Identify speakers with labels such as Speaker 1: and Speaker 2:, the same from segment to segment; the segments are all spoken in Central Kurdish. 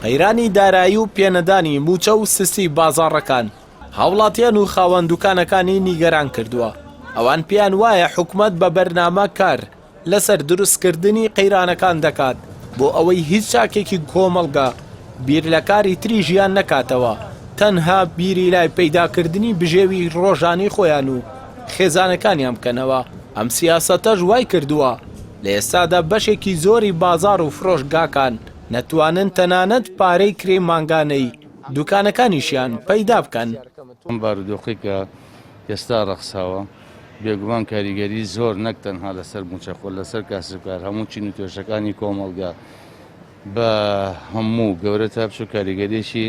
Speaker 1: قەیرانی دارایی و پێنەدانی موچە و سسی بازاڕەکان هاوڵاتیان و خاوەن دوکانەکانی نیگەران کردووە. ئەوان پێیان وایە حکومەت بە بەرنامە کار لەسەر دروستکردنی قەیرانەکان دەکات بۆ ئەوەی هیچ چاکێکی کۆمەڵگە بیر لە کاری تری ژیان نەکاتەوە، تەنها بیری لای پەیداکردنی بژێوی ڕۆژانی خۆیان و خێزانەکانیان بکەنەوە. ئەم سیاسەتەش وای کردووە لە ئێستادا بەشێکی زۆری بازار و فرۆشگاکان نەتوانن تەنانەت پارەی کرێ مانگانەی دوکانەکانیشیان پەیدا بکەن.
Speaker 2: ئەم بارودۆخی کە ئێستا ڕەخساوە بێگومان کاریگەری زۆر نەک تەنها لەسەر موچەخۆ لەسەر کاسبکار هەموو چین و توێژەکانی کۆمەڵگا بە هەموو گەورە تا بچوو کاریگەریشی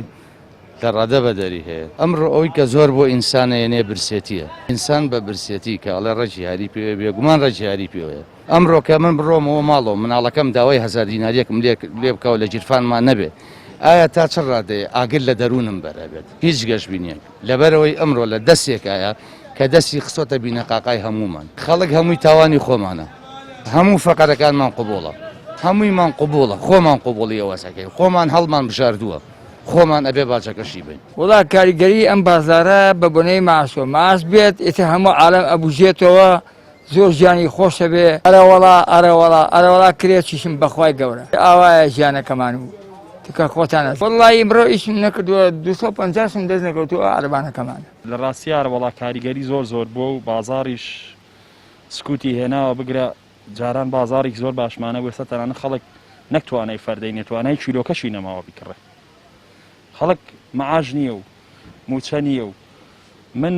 Speaker 2: لە ڕادە بەدەری هەیە. ئەمڕۆ ئەوەی کە زۆر بۆ ئینسانە یێنێ برسێتیە، ئینسان بە برسێتی کە ئەڵێ ڕەجی هاری پێوێ بێگومان ڕەجی هاری پێوەیە. ئەمڕۆ کە من بڕۆمەوە ماڵەوە مناڵەکەم داوای 1000 دیناریەکم لێ بکەوە لە جیرفانمان نەبێ، ئایا تا چ ڕادەیە ئاگر لە دەروونم بەرەبێت هیچ گەشتبینیەک لەبەرەوەی ئەمڕۆ لە دەستێکایە کە دەستی خسۆتە بینەقاقای هەمومان. خەڵک هەمووی تاوانی خۆمانە، هەموو فەقەرەکانمان قوبوڵە، هەموویمان قوبوڵە، خۆمان قوبوڵی ئەوەسەکەی خۆمان هەڵمان بژاردووە، خۆمان ئەبێ باجەکەشی بین.
Speaker 3: وڵا کاریگەری ئەم بازارە بە بنەی ماسۆ ماس بێت ئێتە هەموو عالەم ئەبوژێتەوە، زۆر ژیانی خۆشە بێ. ئەرەوەڵا کرێکیشم بەخوای گەورە ئاوایە ژیانەکەمان و تکە خۆتانە. وڵی ئمڕۆ ئیشم نەکردووە 250 دەست نەکەوتووە عەرەبانەکەمان.
Speaker 4: لە ڕاستی ئارەوەڵا کاریگەری زۆر بووە و بازاریش سکوتی هێناوە بگرە. جاران بازارێک زۆر باشمانە وێستا تەنانە خەڵک نەکتوانای فەردەی نێتوانای چیرۆکەشی نەماوە بیکڕێ. خەڵک مەعاژ نییە و موچە نییە و من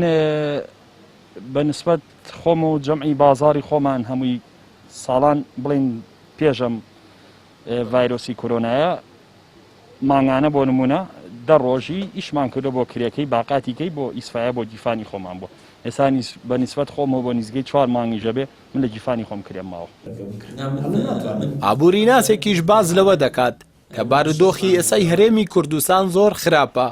Speaker 4: بەنسبەت خۆم و جەمعی بازاری خۆمان هەمووی ساڵان بڵین پێشەم ڤایرۆسی کۆرۆنایە مانگانە بۆ نمونە 10 ڕۆژی ئیشمان کردو بۆ کرێکەی باقاتیکەی بۆ ئیسفایە بۆ جیفانی خۆمان بوو. ئێستا بەنسبەت خۆمەوە بۆ نزگەی 4 مانگی ژەبێ من لە جیفانی خۆم کرێم ماوە.
Speaker 1: ئابووری ناسێکیش باز لەوە دەکات کە بارودۆخی ئێسای هەرێمی کوردستان زۆر خراپە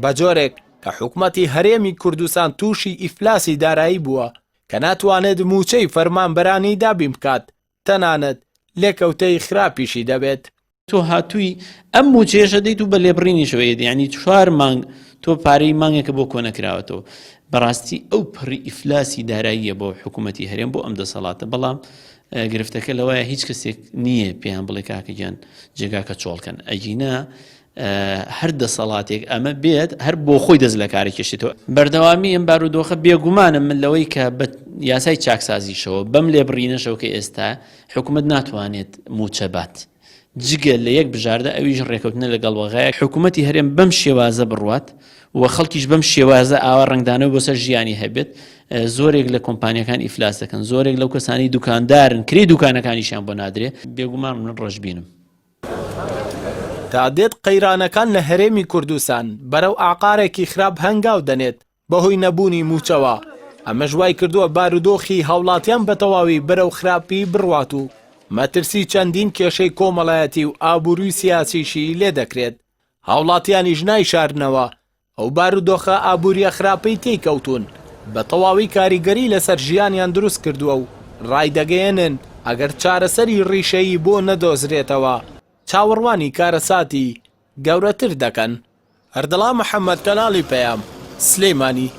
Speaker 1: بە جۆرێک کە حکومەتی هەرێمی کوردستان تووشی ئیفلاسی دارایی بووە کە ناتوانێت موچەی فەرمانبەرانی دابین بکات، تەنانەت لێکەوتەی خراپیشی دەبێت.
Speaker 5: تۆ هاتووی ئەم موچێشە دەیت و بە لێبڕینی شوێت، یعنی 4 مانگ تۆ پارەی مانگێکە بۆ کۆنەکراوەتەوە. بەڕاستی ئەو پڕی ئیفلاسی داراییە بۆ حکوومەتی هەرێم بۆ ئەم دەسەڵاتە. بەڵام گرفتەکە لەوەیە هیچ کەسێک نییە پێیان بڵێ کاکەگیان جێگاکە چۆڵکەن. ئەجینا هەر دەسەڵاتێک ئەمە بێت هەر بۆ خۆی دەست لە کارێکێشێتەوە. بەردەوامی ئەم بارودۆخە بێگومانم من لەوەی کە بە یاسای چاکسازیشەوە بەم لێبڕینەشەوە کە ئێستا حکوومەت ناتوانێت موچە بات جگە لە یەک بژاردە ئەویش ڕێکەوتنە لەگەڵ وەغایە حکوومەتی هەرێم بەم شێوازە بڕوات و خەڵکیش بەم شێوازە ئاوا ڕنگدانەوە بۆ سەر ژیانی هەبێت. زۆرێک لە کۆمپانیەکان ئیفلاس دەکەن، زۆرێک لەو کەسانی دوکاندارن کرێ دوکانەکانیشیان بۆ نادرێ. بێگومان من ڕۆژبینم
Speaker 1: تا دێت قەیرانەکان لە هەرێمی کوردستان بەرەو ئاقارێکی خراپ هەنگاو دەنێت بەهۆی نەبوونی موچەوە. ئەمەش وای کردووە بارودۆخی هاوڵاتیان بە تەواوی بەرەو خراپی بڕوات و مەترسی چەندین کێشەی کۆمەڵایەتی و ئابووری سیاسیشی لێ دەکرێت. هاوڵاتیانیش نایشارنەوە ئەو بارودۆخە ئابووریە خراپەی تێکەوتون بە تەواوی کاریگەری لەسەر ژیانیان دروست کردووە و ڕایدەگەێنن ئەگەر چارەسەری ڕیشەیی بۆ نەدۆزرێتەوە چاوەڕوانی کارەساتی گەورەتر دەکەن. هەردەڵا محەممەد کەناڵی پەیام سلەیمانی.